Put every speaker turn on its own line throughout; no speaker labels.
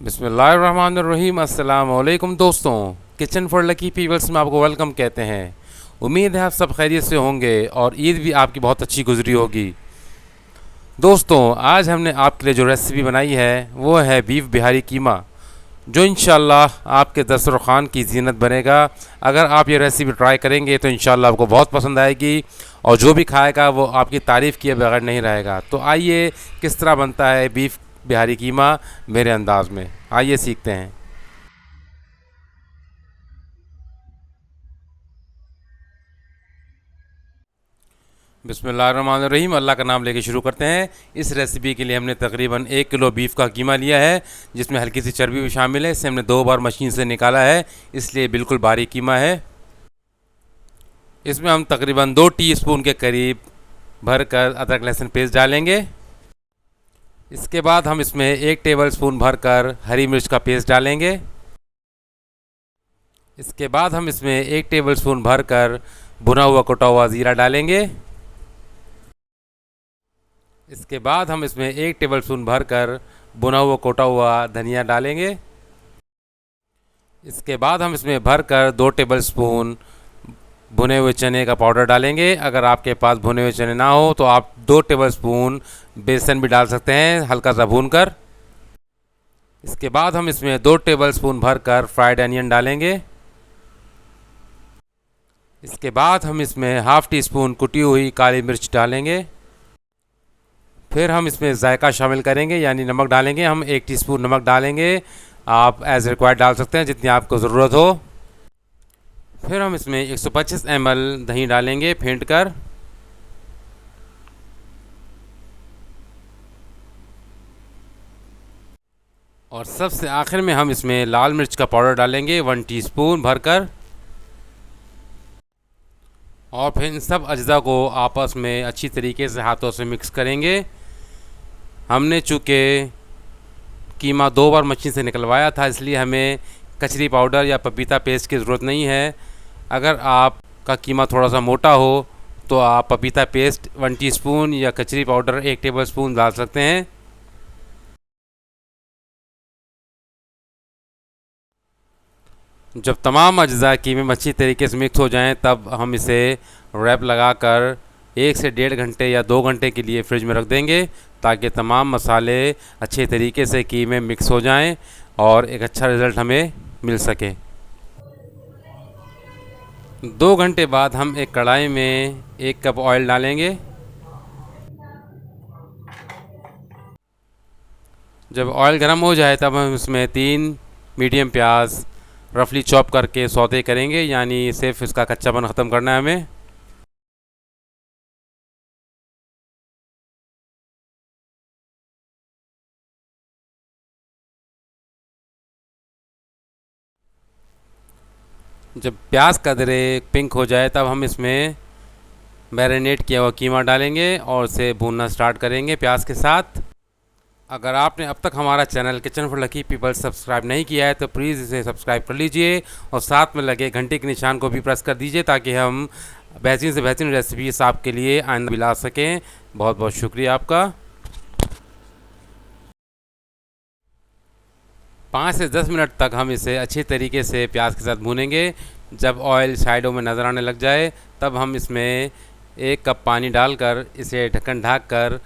बिस्मिल्लाहिर्रहमानिर्रहीम। अस्सलाम वालेकुम दोस्तों, किचन फॉर लकी पीपल्स में आपको वेलकम कहते हैं। उम्मीद है आप सब खैरियत से होंगे और ईद भी आपकी बहुत अच्छी गुजरी होगी। दोस्तों, आज हमने आपके लिए जो रेसिपी बनाई है वो है बीफ बिहारी कीमा, जो इंशाल्लाह आपके दस्तरखान की ज़ीनत बनेगा। अगर आप ये रेसिपी ट्राई करेंगे तो इंशाल्लाह आपको बहुत पसंद आएगी और जो भी खाएगा वो आपकी तारीफ़ किए बगैर नहीं रहेगा। तो आइए किस तरह बनता है बीफ बिहारी कीमा मेरे अंदाज में, आइए सीखते हैं। बिस्मिल्लाहिर्रहमानिर्रहीम, अल्लाह का नाम लेके शुरू करते हैं। इस रेसिपी के लिए हमने तकरीबन 1 किलो बीफ का कीमा लिया है, जिसमें हल्की सी चर्बी भी शामिल है। इसे हमने 2 बार मशीन से निकाला है, इसलिए बिल्कुल बारीक कीमा है। इसमें हम तकरीबन 2 टीस्पून के करीब भरकर अदरक लहसुन पेस्ट डालेंगे। इसके बाद हम इसमें 1 टेबल स्पून भरकर हरी मिर्च का पेस्ट डालेंगे। इसके बाद हम इसमें 1 टेबल स्पून भरकर भुना हुआ कुटा हुआ ज़ीरा डालेंगे। इसके बाद हम इसमें 1 टेबल स्पून भरकर भुना हुआ कोटा हुआ धनिया डालेंगे। इसके बाद हम इसमें भरकर 2 टेबल स्पून भुने हुए चने का पाउडर डालेंगे। अगर आपके पास भुने हुए चने ना हो तो आप 2 टेबल स्पून बेसन भी डाल सकते हैं, हल्का सा भूनकर। इसके बाद हम इसमें 2 टेबल स्पून भरकर फ्राइड अनियन डालेंगे। इसके बाद हम इसमें हाफ़ टी स्पून कुटी हुई काली मिर्च डालेंगे। फिर हम इसमें जायका शामिल करेंगे, यानी नमक डालेंगे। हम 1 टीस्पून नमक डालेंगे, आप एज़ रिक्वायर्ड डाल सकते हैं जितनी आपको ज़रूरत हो। फिर हम इसमें 125 ml दही डालेंगे फेंट कर। और सबसे आखिर में हम इसमें लाल मिर्च का पाउडर डालेंगे 1 टीस्पून भरकर। और फिर इन सब अज्जा को आपस में अच्छी तरीके से हाथों से मिक्स करेंगे। हमने चूँकि कीमा 2 बार मशीन से निकलवाया था, इसलिए हमें कचरी पाउडर या पपीता पेस्ट की ज़रूरत नहीं है। अगर आपका कीमा थोड़ा सा मोटा हो तो आप पपीता पेस्ट 1 टीस्पून या कचरी पाउडर 1 टेबल स्पून डाल सकते हैं। जब तमाम अज्जा कीमे में अच्छी तरीके से मिक्स हो जाएं, तब हम इसे रैप लगाकर 1 से 1.5 घंटे या 2 घंटे के लिए फ्रिज में रख देंगे, ताकि तमाम मसाले अच्छे तरीके से कीमे मिक्स हो जाएं और एक अच्छा रिज़ल्ट हमें मिल सके। 2 घंटे बाद हम एक कढ़ाई में 1 कप ऑयल डालेंगे। जब ऑयल गर्म हो जाए तब हम इसमें 3 मीडियम प्याज रफली चॉप करके सौते करेंगे, यानी सिर्फ इसका कच्चापन ख़त्म करना है हमें। जब प्याज का दरे पिंक हो जाए तब हम इसमें मैरिनेट किया हुआ कीमा डालेंगे और इसे भूनना स्टार्ट करेंगे प्याज के साथ। अगर आपने अब तक हमारा channel kitchen for lucky people subscribe नहीं किया है तो प्लीज़ इसे सब्सक्राइब कर लीजिए और साथ में लगे घंटे के निशान को भी प्रेस कर दीजिए, ताकि हम बेहतरीन से बेहतरीन रेसिपीज आपके लिए आइंदा भी ला सकें। बहुत बहुत शुक्रिया आपका। 5 से 10 मिनट तक हम इसे अच्छी तरीके से प्याज के साथ भूनेंगे। जब ऑयल साइडों में नज़र आने लग जाए तब हम इसमें 1 कप पानी डालकर इसे ढक्कन ढक कर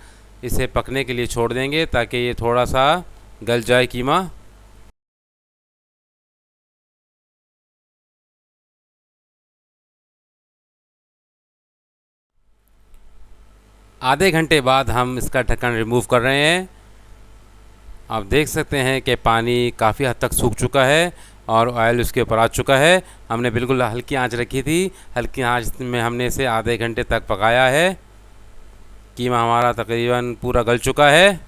इसे पकने के लिए छोड़ देंगे, ताकि ये थोड़ा सा गल जाए कीमा। आधे घंटे बाद हम इसका ढक्कन रिमूव कर रहे हैं। आप देख सकते हैं कि पानी काफ़ी हद तक सूख चुका है और ऑयल उसके ऊपर आ चुका है। हमने बिल्कुल हल्की आंच रखी थी, हल्की आंच में हमने इसे आधे घंटे तक पकाया है। कीमा हमारा तकरीबन पूरा गल चुका है।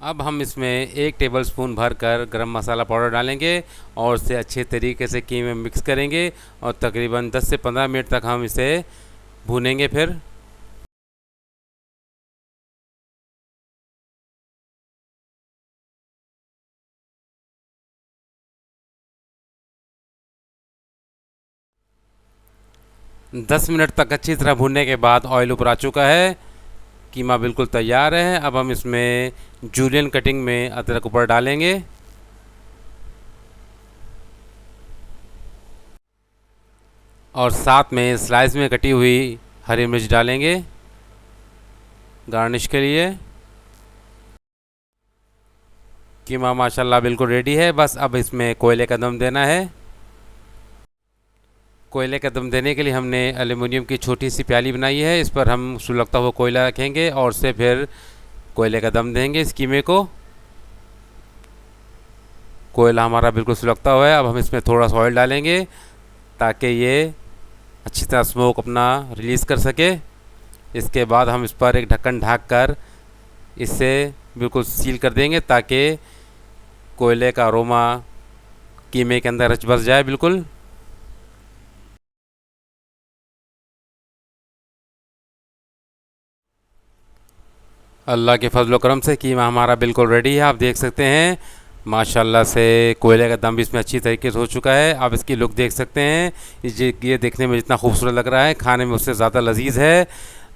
अब हम इसमें 1 टेबल स्पून भरकर गरम मसाला पाउडर डालेंगे और इसे अच्छे तरीके से कीमे में मिक्स करेंगे और तकरीबन 10 से 15 मिनट तक हम इसे भूनेंगे। फिर दस मिनट तक अच्छी तरह भूनने के बाद ऑयल ऊपर आ चुका है। कीमा बिल्कुल तैयार है। अब हम इसमें जूलियन कटिंग में अदरक ऊपर डालेंगे और साथ में स्लाइस में कटी हुई हरी मिर्च डालेंगे गार्निश के लिए। कीमा माशाल्लाह बिल्कुल रेडी है। बस अब इसमें कोयले का दम देना है। कोयले का दम देने के लिए हमने एल्युमिनियम की छोटी सी प्याली बनाई है। इस पर हम सुलगता हुआ कोयला रखेंगे और उससे फिर कोयले का दम देंगे इस कीमे को। कोयला हमारा बिल्कुल सुलगता हुआ है। अब हम इसमें थोड़ा सा ऑयल डालेंगे ताकि ये अच्छी तरह स्मोक अपना रिलीज़ कर सके। इसके बाद हम इस पर एक ढक्कन ढक कर इसे बिल्कुल सील कर देंगे ताकि कोयले का अरोमा कीमे के अंदर रच बस जाए बिल्कुल। अल्लाह के फजल करम से कीमा हमारा बिल्कुल रेडी है। आप देख सकते हैं माशाल्लाह से कोयले का दम भी इसमें अच्छी तरीके से हो चुका है। आप इसकी लुक देख सकते हैं। ये देखने में जितना खूबसूरत लग रहा है खाने में उससे ज़्यादा लजीज है।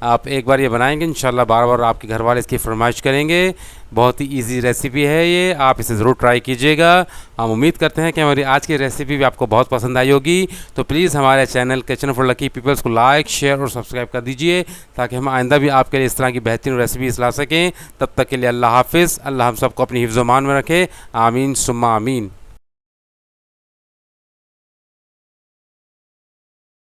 आप एक बार ये बनाएंगे इंशाल्लाह बार बार आपके घर वाले इसकी फरमाइश करेंगे। बहुत ही इजी रेसिपी है ये, आप इसे ज़रूर ट्राई कीजिएगा। हम उम्मीद करते हैं कि हमारी आज की रेसिपी भी आपको बहुत पसंद आई होगी। तो प्लीज़ हमारे channel kitchen for lucky peoples को लाइक शेयर और सब्सक्राइब कर दीजिए ताकि हम आइंदा भी आपके लिए इस तरह की बेहतरीन रेसिपीज़ ला सकें। तब तक के लिए अल्लाह हाफिज़। अल्लाह हम सबको अपनी हिफ्ज़-ओ-मान में रखे। आमीन सुम्मा आमीन।